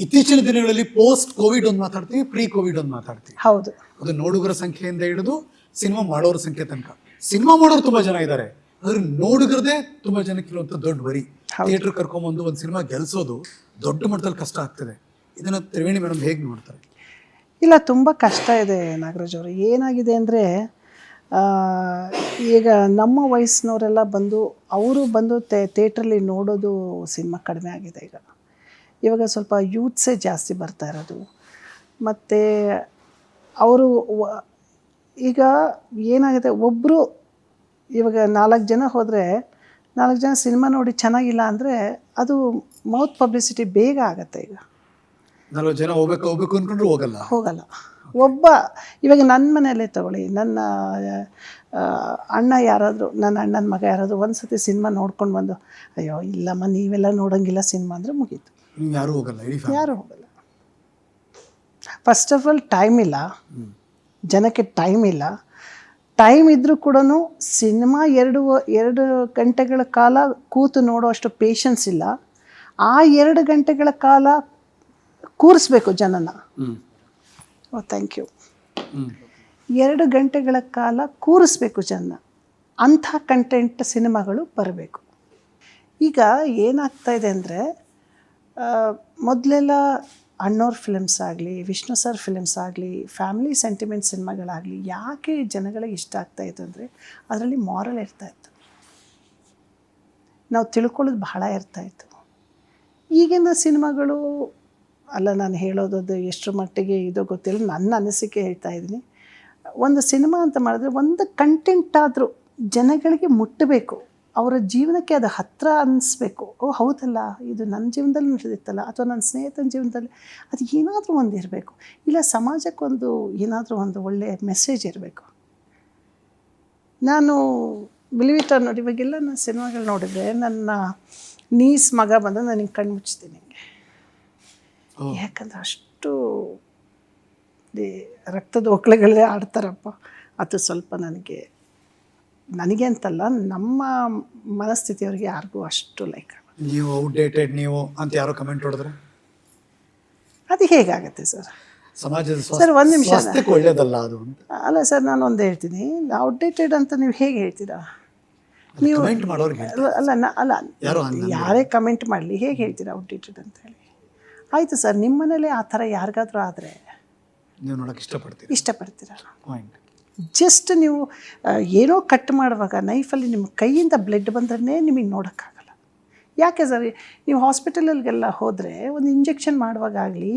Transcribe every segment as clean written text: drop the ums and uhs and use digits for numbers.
ಇತ್ತೀಚಿನ ದಿನಗಳಲ್ಲಿ post Covid ಒಂದು ಮಾತಾಡ್ತೀವಿ, ಪ್ರೀ ಕೋವಿಡ್ ಒಂದು ಮಾತಾಡ್ತೀವಿ. ಹೌದು. ಅದು ನೋಡುಗರ ಸಂಖ್ಯೆಯಿಂದ ಹಿಡಿದು ಸಿನಿಮಾ ಮಾಡೋರ ಸಂಖ್ಯೆ ತನಕ. ಸಿನಿಮಾ ಮಾಡೋರು ತುಂಬಾ ಜನ ಇದ್ದಾರೆ, ಆದ್ರೆ ನೋಡುಗರದೇ ತುಂಬಾ ಜನಕ್ಕೆ ಇರುವಂತ ದೊಡ್ಡ ವರಿ. ಥಿಯೇಟರ್ ಕರ್ಕೊಂಬಂದು ಒಂದು ಸಿನಿಮಾ ಗೆಲ್ಸೋದು ದೊಡ್ಡ ಮಟ್ಟದಲ್ಲಿ ಕಷ್ಟ ಆಗ್ತದೆ. ಇದನ್ನ ತ್ರಿವೇಣಿ ಮೇಡಮ್ ಹೇಗೆ ನೋಡ್ತಾರೆ? ಇಲ್ಲ, ತುಂಬ ಕಷ್ಟ ಇದೆ ನಾಗರಾಜ್ ಅವರು. ಏನಾಗಿದೆ ಅಂದರೆ, ಈಗ ನಮ್ಮ ವಯಸ್ಸಿನವರೆಲ್ಲ ಬಂದು ಅವರು ಬಂದು ಥಿಯೇಟ್ರಲ್ಲಿ ನೋಡೋದು ಸಿನಿಮಾ ಕಡಿಮೆ ಆಗಿದೆ. ಇವಾಗ ಸ್ವಲ್ಪ ಯೂತ್ಸೇ ಜಾಸ್ತಿ ಬರ್ತಾ ಇರೋದು. ಮತ್ತು ಅವರು ಈಗ ಏನಾಗಿದೆ, ಒಬ್ಬರು ಇವಾಗ 4 ಜನ ಹೋದರೆ 4 ಜನ ಸಿನಿಮಾ ನೋಡಿ ಚೆನ್ನಾಗಿಲ್ಲ ಅಂದರೆ ಅದು ಮೌತ್ ಪಬ್ಲಿಸಿಟಿ ಬೇಗ ಆಗುತ್ತೆ. ಈಗ 40 ಜನ ಹೋಗ್ಬೇಕು ಅಂದ್ಕೊಂಡ್ರು ಹೋಗಲ್ಲ. ಒಬ್ಬ ಇವಾಗ ನನ್ನ ಮನೆಯಲ್ಲೇ ತಗೊಳ್ಳಿ, ನನ್ನ ಅಣ್ಣ ಯಾರಾದರೂ, ನನ್ನ ಅಣ್ಣನ ಮಗ ಯಾರಾದರೂ ಒಂದು ಸತಿ ಸಿನಿಮಾ ನೋಡ್ಕೊಂಡು ಬಂದು, ಅಯ್ಯೋ ಇಲ್ಲಮ್ಮ ನೀವೆಲ್ಲ ನೋಡೋಂಗಿಲ್ಲ ಸಿನಿಮಾ ಅಂದರೆ ಮುಗೀತು. ಯಾರೂ ಹೋಗಲ್ಲ. ಫಸ್ಟ್ ಆಫ್ ಆಲ್ ಟೈಮ್ ಇಲ್ಲ, ಜನಕ್ಕೆ ಟೈಮ್ ಇಲ್ಲ. ಟೈಮ್ ಇದ್ದರೂ ಕೂಡ ಸಿನಿಮಾ 2 ಗಂಟೆಗಳ ಕಾಲ ಕೂತು ನೋಡೋ ಅಷ್ಟು ಪೇಷನ್ಸ್ ಇಲ್ಲ. ಆ 2 ಗಂಟೆಗಳ ಕಾಲ ಕೂರಿಸ್ಬೇಕು ಜನನ. Thank you. 2 ಗಂಟೆಗಳ ಕಾಲ ಕೂರಿಸ್ಬೇಕು ಜನ. ಅಂಥ ಕಂಟೆಂಟ್ ಸಿನಿಮಾಗಳು ಬರಬೇಕು. ಈಗ ಏನಾಗ್ತಾ ಇದೆ ಅಂದರೆ, ಮೊದಲೆಲ್ಲ ಅಣ್ಣವ್ರ ಫಿಲ್ಮ್ಸ್ ಆಗಲಿ, ವಿಷ್ಣು ಸರ್ ಫಿಲ್ಮ್ಸ್ ಆಗಲಿ, ಫ್ಯಾಮಿಲಿ ಸೆಂಟಿಮೆಂಟ್ ಸಿನಿಮಾಗಳಾಗಲಿ ಯಾಕೆ ಜನಗಳಿಗೆ ಇಷ್ಟ ಆಗ್ತಾಯಿತ್ತು ಅಂದರೆ, ಅದರಲ್ಲಿ ಮಾರಲ್ ಇರ್ತಾಯಿತ್ತು, ನಾವು ತಿಳ್ಕೊಳ್ಳೋದು ಬಹಳ ಇರ್ತಾಯಿತ್ತು. ಈಗಿನ ಸಿನಿಮಾಗಳು ಅಲ್ಲ, ನಾನು ಹೇಳೋದು ಎಷ್ಟರ ಮಟ್ಟಿಗೆ ಇದು ಗೊತ್ತಿಲ್ಲ, ನನ್ನ ಅನಿಸಿಕೆ ಹೇಳ್ತಾ ಇದ್ದೀನಿ. ಒಂದು ಸಿನಿಮಾ ಅಂತ ಮಾಡಿದ್ರೆ ಒಂದು ಕಂಟೆಂಟ್ ಆದರೂ ಜನಗಳಿಗೆ ಮುಟ್ಟಬೇಕು, ಅವರ ಜೀವನಕ್ಕೆ ಅದು ಹತ್ತಿರ ಅನ್ನಿಸ್ಬೇಕು. ಓ ಹೌದಲ್ಲ, ಇದು ನನ್ನ ಜೀವನದಲ್ಲಿ ನಡೆದಿತ್ತಲ್ಲ, ಅಥವಾ ನನ್ನ ಸ್ನೇಹಿತನ ಜೀವನದಲ್ಲಿ ಅದು ಏನಾದರೂ ಒಂದು ಇರಬೇಕು. ಇಲ್ಲ, ಸಮಾಜಕ್ಕೊಂದು ಏನಾದರೂ ಒಂದು ಒಳ್ಳೆಯ ಮೆಸೇಜ್ ಇರಬೇಕು. ನಾನು ಬಿಲಿವ್ ನೋಡಿ, ಇವಾಗೆಲ್ಲ ನಾನು ಸಿನಿಮಾಗಳು ನೋಡಿದರೆ ನನ್ನ ನೀಸ್ ಮಗ ಬಂದು ನನಗೆ ಕಣ್ಣು ಮುಚ್ತೀನಿ. ಯಾಕಂದ್ರೆ ಅಷ್ಟು ರಕ್ತದ ಒಕ್ಕಳೆಗಳೇ ಆಡ್ತಾರಪ್ಪ. ಅದು ಸ್ವಲ್ಪ ನನಗೆ ಅಂತಲ್ಲ, ನಮ್ಮ ಮನಸ್ಥಿತಿಯವ್ರಿಗೆ ಯಾರಿಗೂ ಅಷ್ಟು ಲೈಕ್ ಆಗೋದು. ನೀವು ಔಟ್ಡೇಟೆಡ್ ನೀವು ಅಂತ ಯಾರೋ ಕಮೆಂಟ್ ಹೊಡೆದ್ರೆ ಅದು ಹೇಗಾಗುತ್ತೆ ಸರ್? ಸಮಾಜದ ಸರ್ ಒಂದು ನಿಮಿಷ, ಒಳ್ಳೇದಲ್ಲ ಅದು ಅಂತ. ಅಲ್ಲ ಸರ್, ನಾನು ಒಂದು ಹೇಳ್ತೀನಿ, ಔಟ್ಡೇಟೆಡ್ ಅಂತ ನೀವು ಹೇಗೆ ಹೇಳ್ತೀರಾ? ನೀವು ಅಲ್ಲ ಯಾರೇ ಕಮೆಂಟ್ ಮಾಡಲಿ ಹೇಗೆ ಹೇಳ್ತೀರಾ ಔಟ್ಡೇಟೆಡ್ ಅಂತ ಹೇಳಿ? ಆಯಿತು ಸರ್, ನಿಮ್ಮ ಮನೇಲಿ ಆ ಥರ ಯಾರಿಗಾದ್ರೂ ಆದರೆ ನೀವು ನೋಡೋಕ್ಕೆ ಇಷ್ಟಪಡ್ತೀರಾ? ಜಸ್ಟ್ ನೀವು ಏನೋ ಕಟ್ ಮಾಡುವಾಗ ನೈಫಲ್ಲಿ ನಿಮ್ಮ ಕೈಯಿಂದ ಬ್ಲಡ್ ಬಂದ್ರೇ ನಿಮಗೆ ನೋಡೋಕ್ಕಾಗಲ್ಲ. ಯಾಕೆ ಸರ್, ನೀವು ಹಾಸ್ಪಿಟಲಲ್ಲಿಗೆಲ್ಲ ಹೋದರೆ ಒಂದು ಇಂಜೆಕ್ಷನ್ ಮಾಡುವಾಗಲಿ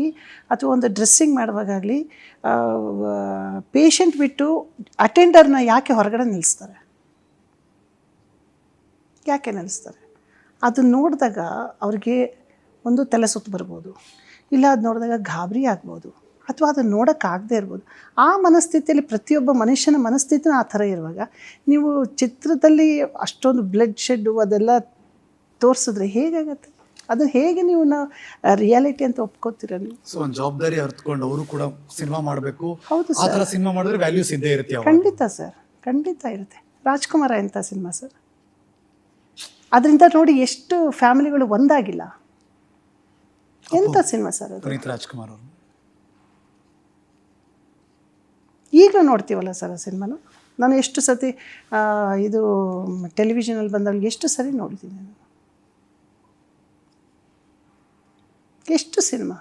ಅಥವಾ ಒಂದು ಡ್ರೆಸ್ಸಿಂಗ್ ಮಾಡುವಾಗಲಿ ಪೇಷಂಟ್ ಬಿಟ್ಟು ಅಟೆಂಡರ್ನ ಯಾಕೆ ಹೊರಗಡೆ ನಿಲ್ಲಿಸ್ತಾರೆ? ಅದು ನೋಡಿದಾಗ ಅವ್ರಿಗೆ ಒಂದು ತಲೆ ಸುತ್ತು ಬರ್ಬೋದು, ಇಲ್ಲ ಅದು ನೋಡಿದಾಗ ಗಾಬರಿ ಆಗ್ಬೋದು, ಅಥವಾ ಅದು ನೋಡೋಕ್ಕಾಗದೇ ಇರ್ಬೋದು. ಆ ಮನಸ್ಥಿತಿಯಲ್ಲಿ ಪ್ರತಿಯೊಬ್ಬ ಮನುಷ್ಯನ ಮನಸ್ಥಿತಿನೂ ಆ ಥರ ಇರುವಾಗ ನೀವು ಚಿತ್ರದಲ್ಲಿ ಅಷ್ಟೊಂದು ಬ್ಲಡ್ ಶೆಡ್ಡು ಅದೆಲ್ಲ ತೋರಿಸಿದ್ರೆ ಹೇಗಾಗತ್ತೆ? ಅದು ಹೇಗೆ ನೀವು ರಿಯಾಲಿಟಿ ಅಂತ ಒಪ್ಕೋತೀರ ನೀವು? ಸೊ ಒಂದು ಜವಾಬ್ದಾರಿ ಅರ್ಥಕೊಂಡು ಅವರು ಕೂಡ ಸಿನಿಮಾ ಮಾಡಬೇಕು. ಹೌದು ಆ ಥರ ಸಿನಿಮಾ ಮಾಡಿದ್ರೆ ವ್ಯಾಲ್ಯೂಸ್ ಇದ್ದೇ ಇರುತ್ತೆ. ಖಂಡಿತ ಸರ್, ಖಂಡಿತ ಇರುತ್ತೆ. ರಾಜ್ಕುಮಾರ ಎಂಥ ಸಿನಿಮಾ ಸರ್, ಅದರಿಂದ ನೋಡಿ ಎಷ್ಟು ಫ್ಯಾಮಿಲಿಗಳು ಒಂದಾಗಿಲ್ಲ. ಎಂಥ ಸಿನಿಮಾ ಸರ್ ಅದು. ಪುನೀತ್ ರಾಜ್ಕುಮಾರ್ ಅವರು ಈಗಲೂ ನೋಡ್ತೀವಲ್ಲ ಸರ್ ಆ ಸಿನಿಮಾನ. ನಾನು ಎಷ್ಟು ಸತಿ ಇದು ಟೆಲಿವಿಷನಲ್ಲಿ ಬಂದಾಗ ಎಷ್ಟು ಸರಿ ನೋಡಿದ್ದೀನಿ ನಾನು. ಎಷ್ಟು ಸಿನಿಮಾ.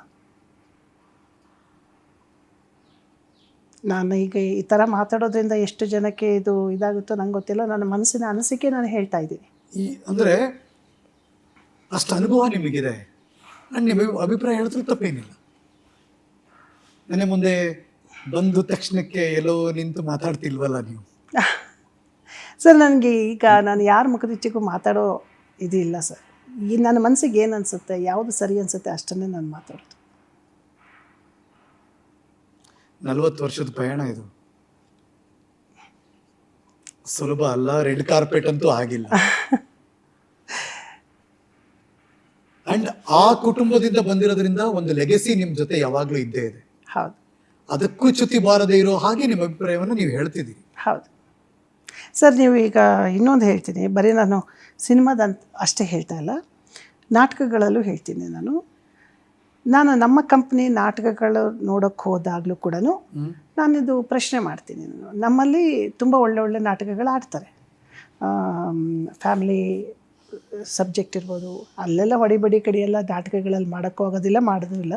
ನಾನು ಈಗ ಈ ಥರ ಮಾತಾಡೋದ್ರಿಂದ ಎಷ್ಟು ಜನಕ್ಕೆ ಇದು ಇದಾಗುತ್ತೋ ನಂಗೆ ಗೊತ್ತಿಲ್ಲ. ನನ್ನ ಮನಸ್ಸಿನ ಅನಿಸಿಕೆ ನಾನು ಹೇಳ್ತಾ ಇದ್ದೀನಿ. ಅಂದರೆ ಅಷ್ಟು ಅನುಭವ ನಿಮಗಿದೆ, ನಿಮ್ಮ ಅಭಿಪ್ರಾಯ ಹೇಳಿದ್ರೆ ತಪ್ಪೇನಿಲ್ಲ. ನನ್ನ ಮುಂದೆ ಬಂದು ತಕ್ಷಣಕ್ಕೆ ಎಲ್ಲೋ ನಿಂತು ಮಾತಾಡ್ತಿಲ್ವಲ್ಲ ನೀವು? ಸರ್, ನನಗೆ ಈಗ ನಾನು ಯಾರ ಮುಖದಿಚ್ಚಿಗೂ ಮಾತಾಡೋ ಇದು ಇಲ್ಲ ಸರ್. ಈ ನನ್ನ ಮನಸ್ಸಿಗೆ ಏನು ಅನಿಸುತ್ತೆ, ಯಾವುದು ಸರಿ ಅನಿಸುತ್ತೆ ಅಷ್ಟನ್ನೇ ನಾನು ಮಾತಾಡೋದು. 40 ವರ್ಷದ ಪಯಣ ಇದು ಸುಲಭ ಅಲ್ಲ. ರೆಡ್ ಕಾರ್ಪೆಟ್ ಅಂತೂ ಆಗಿಲ್ಲ. ಅಂಡ್ ಆ ಕುಟುಂಬದಿಂದ ಬಂದಿರೋದ್ರಿಂದ ಒಂದು ಲೆಗೆಸಿ ನಿಮ್ಮ ಜೊತೆ ಯಾವಾಗಲೂ ಇದ್ದೇ ಇದೆ. ಹೌದು. ಅದಕ್ಕೂ ಚ್ಯುತಿ ಬಾರದೇ ಇರೋ ಹಾಗೆ ನಿಮ್ಮ ಅಭಿಪ್ರಾಯವನ್ನು ನೀವು ಹೇಳ್ತಿದ್ದೀರಿ. ಹೌದು ಸರ್. ನೀವು ಈಗ ಇನ್ನೊಂದು ಹೇಳ್ತೀನಿ, ಬರೀ ನಾನು ಸಿನಿಮಾದಂತ ಅಷ್ಟೇ ಹೇಳ್ತಾ ಇಲ್ಲ, ನಾಟಕಗಳಲ್ಲೂ ಹೇಳ್ತೀನಿ ನಾನು. ನಾನು ನಮ್ಮ ಕಂಪ್ನಿ ನಾಟಕಗಳು ನೋಡೋಕ್ಕೆ ಹೋದಾಗಲೂ ಕೂಡ ನಾನಿದು ಪ್ರಶ್ನೆ ಮಾಡ್ತೀನಿ. ನಮ್ಮಲ್ಲಿ ತುಂಬ ಒಳ್ಳೆ ನಾಟಕಗಳು ಆಡ್ತಾರೆ, ಫ್ಯಾಮಿಲಿ ಸಬ್ಜೆಕ್ಟ್ ಇರ್ಬೋದು, ಅಲ್ಲೆಲ್ಲ ಹೊಡಿಬಡಿ ಕಡಿಯೆಲ್ಲ ನಾಟಕಗಳಲ್ಲಿ ಮಾಡೋಕ್ಕೂ ಆಗೋದಿಲ್ಲ, ಮಾಡೋದು ಇಲ್ಲ.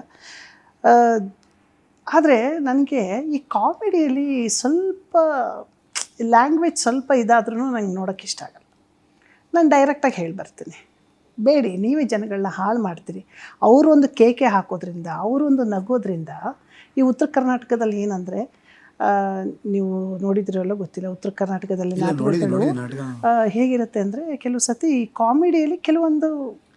ಆದರೆ ನನಗೆ ಈ ಕಾಮಿಡಿಯಲ್ಲಿ ಸ್ವಲ್ಪ ಲ್ಯಾಂಗ್ವೇಜ್ ಸ್ವಲ್ಪ ಇದಾದ್ರೂ ನಂಗೆ ನೋಡೋಕ್ಕೆ ಇಷ್ಟ ಆಗಲ್ಲ. ನಾನು ಡೈರೆಕ್ಟಾಗಿ ಹೇಳಿ ಬರ್ತೀನಿ, ಬೇಡಿ ನೀವೇ ಜನಗಳನ್ನ ಹಾಳು ಮಾಡ್ತೀರಿ. ಅವರೊಂದು ಕೇಕೆ ಹಾಕೋದ್ರಿಂದ, ಅವರೊಂದು ನಗೋದ್ರಿಂದ, ಈ ಉತ್ತರ ಕರ್ನಾಟಕದಲ್ಲಿ ಏನಂದರೆ, ನೀವು ನೋಡಿದ್ರಲ್ಲೋ ಗೊತ್ತಿಲ್ಲ, ಉತ್ತರ ಕರ್ನಾಟಕದಲ್ಲಿ ನಾಟಕಗಳು ಹೇಗಿರುತ್ತೆ ಅಂದರೆ, ಕೆಲವು ಸತಿ ಕಾಮಿಡಿಯಲ್ಲಿ ಕೆಲವೊಂದು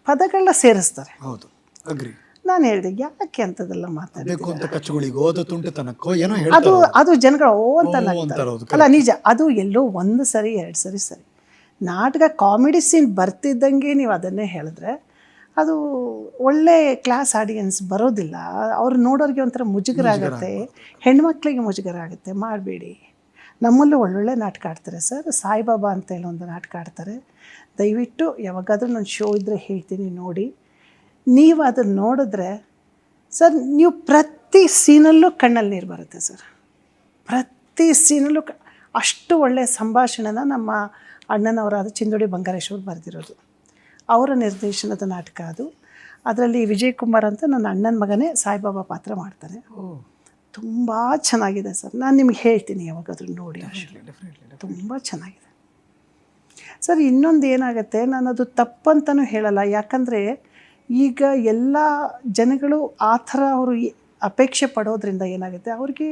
ಪದಗಳನ್ನ ಸೇರಿಸ್ತಾರೆ. ಹೌದು, ಅಗ್ರಿ. ನಾನು ಹೇಳಿದೆ ಯಾಕೆ ಅಂತದೆಲ್ಲ ಮಾತಾಡಬೇಕು ಅಂತ, ಅದು ಜನಗಳು ಓ ಅಂತ ನಗ್ತಾರೆ. ಅಲ್ಲ ನಿಜ, ಅದು ಎಲ್ಲೋ ಒಂದು ಸರಿ ಎರಡು ಸರಿ ಸರಿ. ನಾಟಕ ಕಾಮಿಡಿ ಸೀನ್ ಬರ್ತಿದ್ದಂಗೆ ನೀವು ಅದನ್ನೇ ಹೇಳಿದ್ರೆ ಅದು ಒಳ್ಳೆ ಕ್ಲಾಸ್ ಆಡಿಯನ್ಸ್ ಬರೋದಿಲ್ಲ. ಅವ್ರು ನೋಡೋರಿಗೆ ಒಂಥರ ಮುಜುಗರ ಆಗುತ್ತೆ, ಹೆಣ್ಮಕ್ಳಿಗೆ ಮುಜುಗರ ಆಗುತ್ತೆ. ಮಾಡಬೇಡಿ. ನಮ್ಮಲ್ಲೂ ಒಳ್ಳೊಳ್ಳೆ ನಾಟಕ ಆಡ್ತಾರೆ ಸರ್. ಸಾಯಿಬಾಬಾ ಅಂತೇಳಿ ಒಂದು ನಾಟಕ ಆಡ್ತಾರೆ. ದಯವಿಟ್ಟು ಯಾವಾಗಾದರೂ ನನ್ನ ಶೋ ಇದ್ದರೆ ಹೇಳ್ತೀನಿ, ನೋಡಿ. ನೀವು ಅದನ್ನು ನೋಡಿದ್ರೆ ಸರ್, ನೀವು ಪ್ರತಿ ಸೀನಲ್ಲೂ ಕಣ್ಣಲ್ಲಿ ನೀರು ಬರುತ್ತೆ ಸರ್. ಪ್ರತಿ ಸೀನಲ್ಲೂ ಅಷ್ಟು ಒಳ್ಳೆಯ ಸಂಭಾಷಣೆನ ನಮ್ಮ ಅಣ್ಣನವರಾದ ಚಿಂದೋಡಿ ಬಂಗಾರೇಶ್ವರ್ ಬರೆದಿರೋದು. ಅವರ ನಿರ್ದೇಶನದ ನಾಟಕ ಅದು. ಅದರಲ್ಲಿ ವಿಜಯ್ ಕುಮಾರ್ ಅಂತ ನನ್ನ ಅಣ್ಣನ ಮಗನೇ ಸಾಯಿಬಾಬಾ ಪಾತ್ರ ಮಾಡ್ತಾನೆ. ತುಂಬ ಚೆನ್ನಾಗಿದೆ ಸರ್. ನಾನು ನಿಮ್ಗೆ ಹೇಳ್ತೀನಿ, ಯಾವಾಗಾದ್ರೂ ನೋಡಿ, ತುಂಬ ಚೆನ್ನಾಗಿದೆ ಸರ್. ಇನ್ನೊಂದು ಏನಾಗುತ್ತೆ, ನಾನು ಅದು ತಪ್ಪಂತನೂ ಹೇಳಲ್ಲ, ಯಾಕಂದರೆ ಈಗ ಎಲ್ಲ ಜನಗಳು ಆ ಥರ ಅವರು ಅಪೇಕ್ಷೆ ಪಡೋದ್ರಿಂದ ಏನಾಗುತ್ತೆ, ಅವ್ರಿಗೆ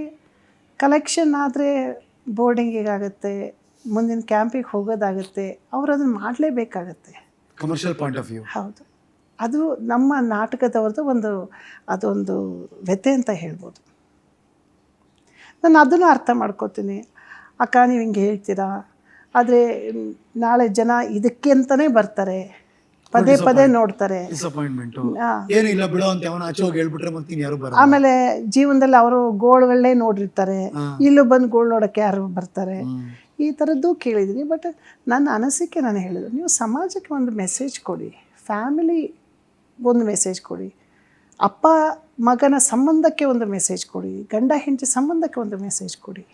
ಕಲೆಕ್ಷನ್ ಆದರೆ ಬೋರ್ಡಿಂಗಿಗಾಗುತ್ತೆ, ಮುಂದಿನ ಕ್ಯಾಂಪಿಗೆ ಹೋಗೋದಾಗುತ್ತೆ, ಅವರು ಅದನ್ನು ಮಾಡಲೇಬೇಕಾಗತ್ತೆ. Commercial point of view. ಹೌದು, ಅದು ನಮ್ಮ ನಾಟಕದವ್ರದ್ದು ಅದೊಂದು ವ್ಯಥೆ ಅಂತ ಹೇಳ್ಬೋದು. ನಾನು ಅದನ್ನು ಅರ್ಥ ಮಾಡ್ಕೋತೀನಿ. ಅಕ್ಕ ನೀವು ಹಿಂಗೆ ಹೇಳ್ತೀರಾ, ಆದರೆ ನಾಳೆ ಜನ ಇದಕ್ಕೆ ಅಂತಲೇ ಬರ್ತಾರೆ, ಪದೇ ಪದೇ ನೋಡ್ತಾರೆ. ಆಮೇಲೆ ಜೀವನದಲ್ಲಿ ಅವರು ಗೋಳುಗಳನ್ನೇ ನೋಡಿರ್ತಾರೆ, ಇಲ್ಲೂ ಬಂದು ಗೋಳು ನೋಡೋಕ್ಕೆ ಯಾರು ಬರ್ತಾರೆ, ಈ ಥರದ್ದು ಕೇಳಿದ್ದೀನಿ. ಬಟ್ ನನ್ನ ಅನಿಸಿಕೆ ನಾನು ಹೇಳಿದ್ರು, ನೀವು ಸಮಾಜಕ್ಕೆ ಒಂದು ಮೆಸೇಜ್ ಕೊಡಿ, ಫ್ಯಾಮಿಲಿ ಒಂದು ಮೆಸೇಜ್ ಕೊಡಿ, ಅಪ್ಪ ಮಗನ ಸಂಬಂಧಕ್ಕೆ ಒಂದು ಮೆಸೇಜ್ ಕೊಡಿ, ಗಂಡ ಹೆಂಡತಿ ಸಂಬಂಧಕ್ಕೆ ಒಂದು ಮೆಸೇಜ್ ಕೊಡಿ.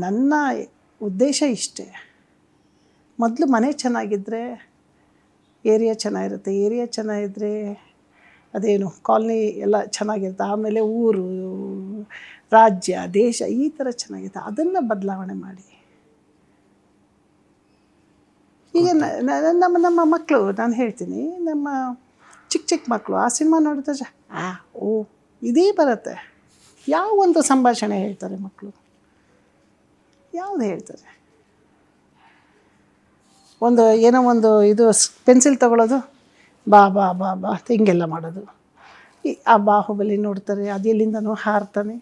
ನನ್ನ ಉದ್ದೇಶ ಇಷ್ಟೇ. ಮೊದಲು ಮನೆ ಚೆನ್ನಾಗಿದ್ದರೆ ಏರಿಯಾ ಚೆನ್ನಾಗಿರುತ್ತೆ, ಏರಿಯಾ ಚೆನ್ನಾಗಿದ್ದರೆ ಅದೇನು ಕಾಲನಿ ಎಲ್ಲ ಚೆನ್ನಾಗಿರುತ್ತೆ, ಆಮೇಲೆ ಊರು, ರಾಜ್ಯ, ದೇಶ ಈ ಥರ ಚೆನ್ನಾಗಿದೆ. ಅದನ್ನು ಬದಲಾವಣೆ ಮಾಡಿ. ಈಗ ನಮ್ಮ ಮಕ್ಕಳು, ನಾನು ಹೇಳ್ತೀನಿ, ನಮ್ಮ ಚಿಕ್ಕ ಮಕ್ಕಳು ಆ ಸಿನಿಮಾ ನೋಡಿದ್ರೆ ಓ ಇದೇ ಬರುತ್ತೆ. ಯಾವ ಒಂದು ಸಂಭಾಷಣೆ ಹೇಳ್ತಾರೆ ಮಕ್ಕಳು, ಯಾವುದು ಹೇಳ್ತಾರೆ? ಏನೋ ಒಂದು ಇದು ಪೆನ್ಸಿಲ್ ತಗೊಳ್ಳೋದು, ಬಾ ಬಾ ಬಾ ಬಾ ಹಿಂಗೆಲ್ಲ ಮಾಡೋದು. ಆ ಬಾಹುಬಲಿ ನೋಡ್ತಾರೆ, ಅದು ಎಲ್ಲಿಂದನೋ ಹಾರ್ತಾನೆ.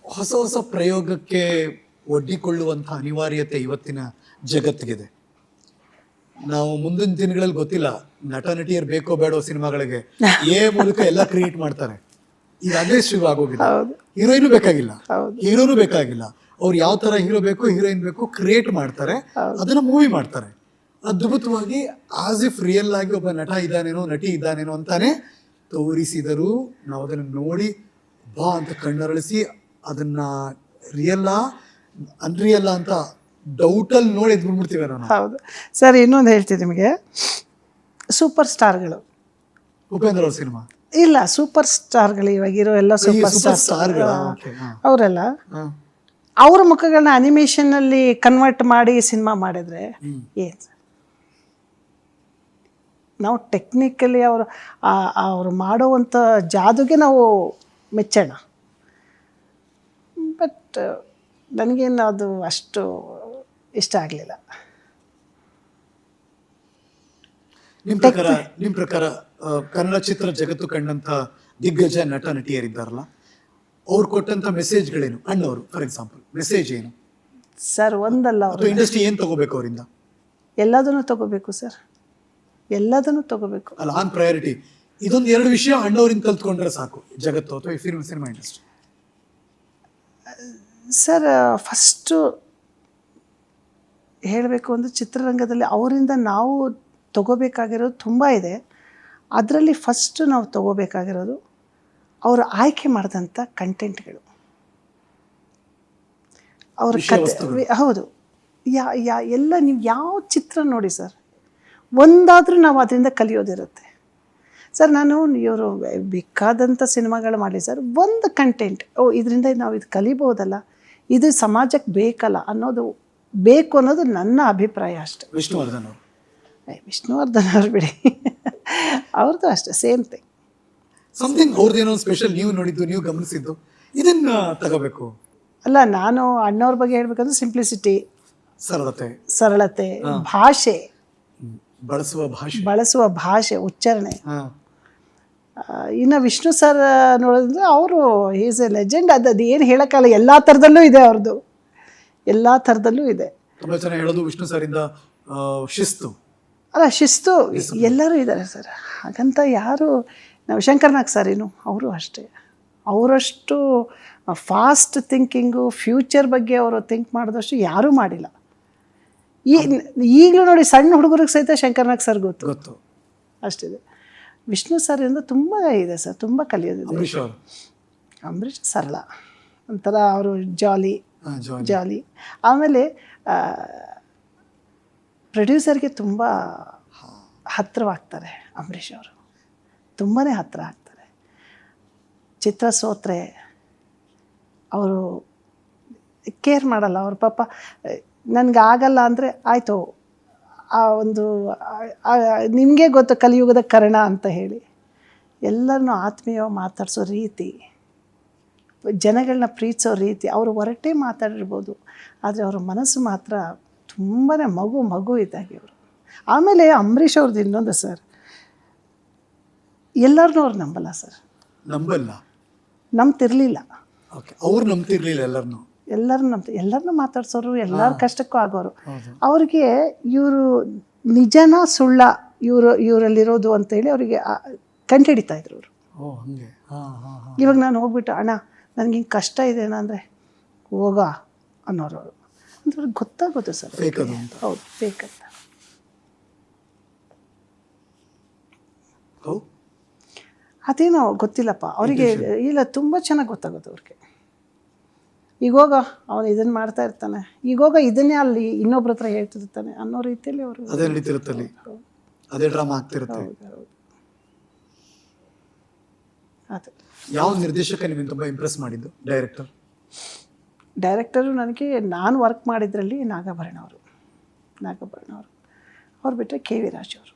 ಹೊಸ ಹೊಸ ಪ್ರಯೋಗಕ್ಕೆ ಒಡ್ಡಿಕೊಳ್ಳುವಂತಹ ಅನಿವಾರ್ಯತೆ ಇವತ್ತಿನ ಜಗತ್ತಿಗಿದೆ. ನಾವು ಮುಂದಿನ ದಿನಗಳಲ್ಲಿ ಗೊತ್ತಿಲ್ಲ, ನಟ ನಟಿಯರು ಬೇಕೋ ಬೇಡೋ ಸಿನಿಮಾಗಳಿಗೆ ಮೂಲಕ ಎಲ್ಲ ಕ್ರಿಯೇಟ್ ಮಾಡ್ತಾರೆ. ಈಗ ಅದೇ ಶುರು ಆಗೋಗಿದೆ. ಹೀರೋಯಿನ್ ಬೇಕಾಗಿಲ್ಲ, ಹೀರೋನು ಬೇಕಾಗಿಲ್ಲ, ಅವ್ರು ಯಾವ ತರ ಹೀರೋ ಬೇಕು, ಹೀರೋಯಿನ್ ಬೇಕು, ಕ್ರಿಯೇಟ್ ಮಾಡ್ತಾರೆ, ಅದನ್ನ ಮೂವಿ ಮಾಡ್ತಾರೆ ಅದ್ಭುತವಾಗಿ. ಆಸ್ ಇಫ್ ರಿಯಲ್ ಆಗಿ ಒಬ್ಬ ನಟ ಇದ್ದಾನೇನೋ, ನಟಿ ಇದ್ದಾನೇನೋ ಅಂತಾನೆ ತೋರಿಸಿದರು. ನಾವು ಅದನ್ನ ನೋಡಿ ಬಾ ಅಂತ ಕಣ್ಣರಳಿಸಿ, ಅದನ್ನ ರಿಯಲ್ಲಾ ಅನ್ರಿಯಲ್ಲ ಅಂತ ಡೌಟಲ್ಲಿ ನೋಡಿ ಎದ್ಬಿಡ್ತೀವಿ ನಾವು. ಹೌದು ಸರ್. ಇನ್ನೊಂದು ಹೇಳ್ತೀನಿ ನಿಮಗೆ, ಸೂಪರ್ ಸ್ಟಾರ್ಗಳು, ಉಪೇಂದ್ರ ಅವ್ರ ಸಿನಿಮಾ ಇಲ್ಲ, ಸೂಪರ್ ಸ್ಟಾರ್ಗಳು ಇವಾಗಿರೋ ಎಲ್ಲ ಸೂಪರ್ ಸ್ಟಾರ್ಗಳು ಅವರೆಲ್ಲ ಅವ್ರ ಮುಖಗಳನ್ನ ಅನಿಮೇಷನ್ನಲ್ಲಿ ಕನ್ವರ್ಟ್ ಮಾಡಿ ಸಿನಿಮಾ ಮಾಡಿದ್ರೆ ಏನು, ನಾವು ಟೆಕ್ನಿಕಲಿ ಅವರು ಮಾಡೋವಂಥ ಜಾದುಗೆ ನಾವು ಮೆಚ್ಚೋಣ. ಬಟ್ ನನಗೇನು ಅದು ಅಷ್ಟು ಇಷ್ಟ ಆಗಲಿಲ್ಲ. ನಿಮ್ಮ ಪ್ರಕಾರ ಕನ್ನಡ ಚಿತ್ರ ಜಗತ್ತು ಕಂಡಂತ ದಿಗ್ಗಜ ನಟ ನಟಿಯರಿದ್ದಾರಲ್ಲ, ಅವ್ರು ಕೊಟ್ಟಂತ ಮೆಸೇಜ್ಗಳೇನು? ಅಣ್ಣವರು ಫಾರ್ ಎಕ್ಸಾಂಪಲ್ ಮೆಸೇಜ್ ಏನು ಸರ್? ಒಂದಲ್ಲ, ಇಂಡಸ್ಟ್ರಿ ಏನು ತಗೋಬೇಕು ಅವರಿಂದ? ಎಲ್ಲದನ್ನು ತಗೋಬೇಕು ಸರ್, ಎಲ್ಲದನ್ನು ತಗೋಬೇಕು. ಅಲ್ಲ, ಆನ್ ಪ್ರಯಾರಿಟಿ ಇದೊಂದು ಎರಡು ವಿಷಯ ಅಣ್ಣವರಿಂದ ಕಲ್ತ್ಕೊಂಡ್ರೆ ಸಾಕು ಜಗತ್ತು ಅಥವಾ ಸಿನಿಮಾ ಇಂಡಸ್ಟ್ರಿ. ಸರ್ ಫಸ್ಟು ಹೇಳಬೇಕು ಅಂದರೆ ಚಿತ್ರರಂಗದಲ್ಲಿ ಅವರಿಂದ ನಾವು ತಗೋಬೇಕಾಗಿರೋದು ತುಂಬ ಇದೆ. ಅದರಲ್ಲಿ ಫಸ್ಟು ನಾವು ತಗೋಬೇಕಾಗಿರೋದು ಅವರು ಆಯ್ಕೆ ಮಾಡಿದಂಥ ಕಂಟೆಂಟ್ಗಳು, ಅವ್ರ ಕತೆ. ಹೌದು, ಎಲ್ಲ ನೀವು ಯಾವ ಚಿತ್ರ ನೋಡಿ ಸರ್, ಒಂದಾದರೂ ನಾವು ಅದರಿಂದ ಕಲಿಯೋದಿರುತ್ತೆ ಸರ್. ನಾನು ಇವರು ಬೇಕಾದಂಥ ಸಿನಿಮಾಗಳು ಮಾಡಲಿ ಸರ್, ಒಂದು ಕಂಟೆಂಟ್ ಇದರಿಂದ ನಾವು ಇದು ಕಲಿಬೋದಲ್ಲ, ಇದು ಸಮಾಜಕ್ಕೆ ಬೇಕಲ್ಲ ಅನ್ನೋದು ಬೇಕು ಅನ್ನೋದು ನನ್ನ ಅಭಿಪ್ರಾಯ ಅಷ್ಟೆ. ವಿಷ್ಣುವರ್ಧನ್ ಅವರು, ವಿಷ್ಣುವರ್ಧನ್ ಅವ್ರು ಬಿಡಿ, ಅವ್ರದ್ದು ಅಷ್ಟೇ ಸೇಮ್ ಥಿಂಗ್. ಸಮಥಿಂಗ್ ಅವ್ರದ್ದೇನೋ ಸ್ಪೆಷಲ್ ನೀವು ನೋಡಿದ್ದು, ನೀವು ಗಮನಿಸಿದ್ದು, ಇದನ್ನ ತಗೋಬೇಕು. ಅಲ್ಲ, ನಾನು ಅಣ್ಣವ್ರ ಬಗ್ಗೆ ಹೇಳ್ಬೇಕಂದ್ರೆ ಸಿಂಪ್ಲಿಸಿಟಿ, ಸರಳತೆ, ಭಾಷೆ, ಬಳಸುವ ಭಾಷೆ, ಉಚ್ಚಾರಣೆ. ಇನ್ನು ವಿಷ್ಣು ಸರ್ ನೋಡಿದ್ರೆ ಅವರು ಈಸ್ ಎ ಲೆಜೆಂಡ್. ಅದು ಏನು ಹೇಳೋಕ್ಕಲ್ಲ, ಎಲ್ಲ ಥರದಲ್ಲೂ ಇದೆ ಅವ್ರದ್ದು, ಎಲ್ಲ ಥರದಲ್ಲೂ ಇದೆ. ತುಂಬ ಜನ ಹೇಳೋದು ವಿಷ್ಣು ಸರಿಂದ ಶಿಸ್ತು. ಅಲ್ಲ, ಶಿಸ್ತು ಎಲ್ಲರೂ ಇದ್ದಾರೆ ಸರ್, ಹಾಗಂತ ಯಾರು. ನಾವು ಶಂಕರ್ನಾಗ್ ಸರ್ ಏನು, ಅವರು ಅಷ್ಟೇ, ಅವರಷ್ಟು ಫಾಸ್ಟ್ ಥಿಂಕಿಂಗು, ಫ್ಯೂಚರ್ ಬಗ್ಗೆ ಅವರು ಥಿಂಕ್ ಮಾಡಿದಷ್ಟು ಯಾರೂ ಮಾಡಿಲ್ಲ. ಈಗಲೂ ನೋಡಿ, ಸಣ್ಣ ಹುಡುಗರಿಗೆ ಸಹಿತ ಶಂಕರ್ನಾಗ್ ಸರ್ ಗೊತ್ತು, ಅಷ್ಟಿದೆ. ವಿಷ್ಣು ಸರ್ ಇಂದ ತುಂಬ ಇದೆ ಸರ್, ತುಂಬ ಕಲಿಯೋದಿದೆ. ಅಂಬರೀಷ್ ಸರಳ ಒಂಥರ, ಅವರು ಜಾಲಿ. ಆಮೇಲೆ ಪ್ರೊಡ್ಯೂಸರ್ಗೆ ತುಂಬ ಹತ್ತಿರವಾಗ್ತಾರೆ ಅಂಬರೀಷ್ ಅವರು, ತುಂಬಾ ಹತ್ತಿರ ಆಗ್ತಾರೆ. ಚಿತ್ರ ಸೋತ್ರೆ ಅವರು ಕೇರ್ ಮಾಡಲ್ಲ. ಅವ್ರ ಪಾಪ ನನಗೆ ಆಗಲ್ಲ ಅಂದರೆ ಆಯಿತು, ಆ ಒಂದು ನಿಮಗೆ ಗೊತ್ತು ಕಲಿಯುಗದ ಕರ್ಣ ಅಂತ ಹೇಳಿ ಎಲ್ಲರನ್ನೂ ಆತ್ಮೀಯ ಮಾತಾಡಿಸೋ ರೀತಿ, ಜನಗಳನ್ನ ಪ್ರೀತಿಸೋ ರೀತಿ. ಅವರು ಹೊರಟೇ ಮಾತಾಡಿರ್ಬೋದು, ಆದರೆ ಅವರ ಮನಸ್ಸು ಮಾತ್ರ ತುಂಬಾ ಮಗು ಇದ್ದಾಗೆ ಅವರು. ಆಮೇಲೆ ಅಂಬರೀಷ್ ಅವ್ರದ್ದು ಇನ್ನೊಂದು ಸರ್, ಎಲ್ಲರನ್ನೂ ಅವ್ರು ನಂಬಲ್ಲ ಸರ್, ನಂಬ್ತಿರ್ಲಿಲ್ಲ. ಅವ್ರು ನಂಬ್ತಿರ್ಲಿಲ್ಲ, ಎಲ್ಲರನ್ನೂ ಮಾತಾಡ್ಸೋರು, ಎಲ್ಲರ ಕಷ್ಟಕ್ಕೂ ಆಗೋರು. ಅವ್ರಿಗೆ ಇವರು ನಿಜನ ಸುಳ್ಳ ಇವರಲ್ಲಿರೋದು ಅಂತೇಳಿ ಅವರಿಗೆ ಕಂಡುಹಿಡಿತಾ ಇದ್ರು ಅವರು. ಇವಾಗ ನಾನು ಹೋಗ್ಬಿಟ್ಟು, ಅಣ್ಣ ನನಗೆ ಹಿಂಗೆ ಕಷ್ಟ ಇದೆ ಅಂದರೆ ಹೋಗ ಅನ್ನೋರು ಅವರು. ಅಂದ್ರೆ ಗೊತ್ತಾಗೋದು ಸರ್, ಹೌದು ಫೇಕ್ ಅಂತ. ಅದೇನೋ ಗೊತ್ತಿಲ್ಲಪ್ಪ ಅವರಿಗೆ, ಇಲ್ಲ ತುಂಬ ಚೆನ್ನಾಗಿ ಗೊತ್ತಾಗೋದು ಅವ್ರಿಗೆ. ಈಗೋಗ ಅವನು ಇದನ್ನು ಮಾಡ್ತಾ ಇರ್ತಾನೆ, ಈಗೋಗ ಇದನ್ನೇ ಅಲ್ಲಿ ಇನ್ನೊಬ್ರ ಹತ್ರ ಹೇಳ್ತಿರ್ತಾನೆ ಅನ್ನೋ ರೀತಿಯಲ್ಲಿ ಅವರು ಅದೇ ನಡೀತಿರುತ್ತಲ್ಲಿ, ಅದೇ ಡ್ರಾಮಾ ಆಗ್ತಿರುತ್ತೆ. ಅದು ಯಾವ ನಿರ್ದೇಶಕ ನಿಮಗೆ ತುಂಬ ಇಂಪ್ರೆಸ್ ಮಾಡಿದ್ದು? ಡೈರೆಕ್ಟರು ನನಗೆ ನಾನು ವರ್ಕ್ ಮಾಡಿದ್ರಲ್ಲಿ ನಾಗಾಭರಣ ಅವರು. ಅವ್ರು ಬಿಟ್ಟರೆ ಕೆ ವಿ ರಾಜ್ ಅವರು.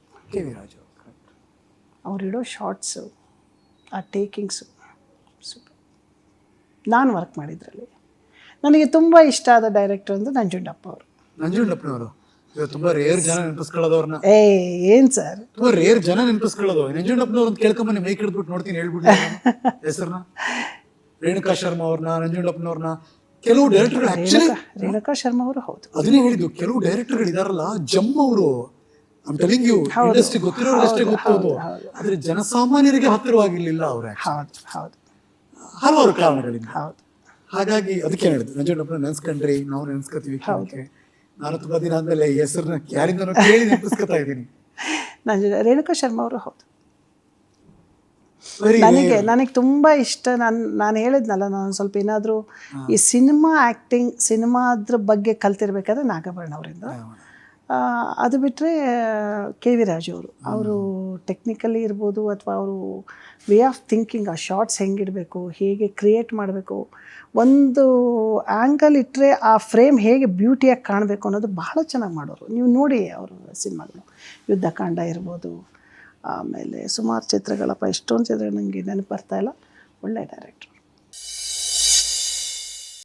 ಅವರಿಡೋ ಶಾರ್ಟ್ಸು, ಆ ಟೇಕಿಂಗ್ಸು ಸೂಪರ್. ನಾನು ವರ್ಕ್ ಮಾಡಿದ್ರಲ್ಲಿ ನನಗೆ ತುಂಬ ಇಷ್ಟ ಆದ ಡೈರೆಕ್ಟರ್ ಅಂದರೆ ನಂಜುಂಡಪ್ಪ ಅವರು. ನಂಜುಂಡಪ್ಪನವರು ತುಂಬಾ ರೇರ್ ಜನ ನೆನಪಿಸ್ಕೊಳ್ಳೋದು ಅವ್ರನ್ನ. ಏನ್ ಸರ್, ತುಂಬಾ ರೇರ್ ಜನ ನೆನಪಿಸ್ಕೊಳ್ಳೋದು. ನಂಜುಂಡಪ್ಪನವ್ರು ಅಂತ ಕೇಳ್ಕೊಂಬನ್ನಿ, ಮೈಕ್ ಹಿಡಿದ್ಬಿಟ್ಟು ನೋಡ್ತೀನಿ, ಹೇಳ್ಬಿಡಿ ಹೆಸರನ್ನ. ರೇಣುಕಾ ಶರ್ಮಾ ಅವ್ರನ್ನ, ನಂಜುಂಡಪ್ಪನವ್ರನ್ನ, ಕೆಲವು ಡೈರೆಕ್ಟರ್ಗಳು ಆಕ್ಚುಲಿ. ರೇಣುಕಾ ಶರ್ಮಾ ಅವರು, ಹೌದು, ಅದನ್ನೇ ಹೇಳಿದ್ದು. ಕೆಲವು ಡೈರೆಕ್ಟರ್ಗಳು ಇದಾರಲ್ಲ, ಜಮ್ ಅವರು, I am telling you, industry ಗೊತ್ತಿರೋರು ಅಷ್ಟೇ ಗೊತ್ತೋದು, ಆದ್ರೆ ಜನಸಾಮಾನ್ಯರಿಗೆ ಹತ್ತಿರವಾಗಿರ್ಲಿಲ್ಲ ಅವ್ರೆ. ಹಲವಾರು ಕಾರಣಗಳಿಂದ. ಹಾಗಾಗಿ ಅದಕ್ಕೆ ಹೇಳಿದ್ದು, ನಂಜುಂಡಪ್ಪನ ನೆನ್ಸ್ಕೊಂಡ್ರಿ, ನಾವು ನೆನ್ಸ್ಕೊತೀವಿ. ನಾನು ತುಂಬಾ ದಿನ ಆದ್ಮೇಲೆ ಈ ಹೆಸರನ್ನ ಯಾರಿಂದ ಕೇಳಿ ನೆನಪಿಸ್ಕೊತಾ ಇದ್ದೀನಿ. ರೇಣುಕಾ ಶರ್ಮಾ ಅವರು, ಹೌದು. ನನಗೆ ತುಂಬ ಇಷ್ಟ. ನಾನು ಹೇಳಿದ್ನಲ್ಲ, ನಾನು ಸ್ವಲ್ಪ ಏನಾದರೂ ಈ ಸಿನಿಮಾ ಆ್ಯಕ್ಟಿಂಗ್, ಸಿನಿಮಾದ್ರ ಬಗ್ಗೆ ಕಲ್ತಿರ್ಬೇಕಾದ್ರೆ ನಾಗಾಭರಣ ಅವರಿಂದ. ಅದು ಬಿಟ್ಟರೆ ಕೆ ವಿ ರಾಜು ಅವರು ಟೆಕ್ನಿಕಲಿ ಇರ್ಬೋದು, ಅಥವಾ ಅವರು ವೇ ಆಫ್ ಥಿಂಕಿಂಗ್, ಆ ಶಾರ್ಟ್ಸ್ ಹೆಂಗಿಡಬೇಕು, ಹೇಗೆ ಕ್ರಿಯೇಟ್ ಮಾಡಬೇಕು, ಒಂದು ಆ್ಯಂಗಲ್ ಇಟ್ಟರೆ ಆ ಫ್ರೇಮ್ ಹೇಗೆ ಬ್ಯೂಟಿಯಾಗಿ ಕಾಣಬೇಕು ಅನ್ನೋದು ಬಹಳ ಚೆನ್ನಾಗಿ ಮಾಡೋರು. ನೀವು ನೋಡಿ ಅವರು ಸಿನಿಮಾಗಳು, ಯುದ್ಧಕಾಂಡ ಇರ್ಬೋದು, ಆಮೇಲೆ ಸುಮಾರು ಚಿತ್ರಗಳಪ್ಪ, ಎಷ್ಟೊಂದು ಚಿತ್ರಗಳು ನನಗೆ ನೆನಪು ಬರ್ತಾಯಿಲ್ಲ. ಒಳ್ಳೆ ಡೈರೆಕ್ಟ್ರು.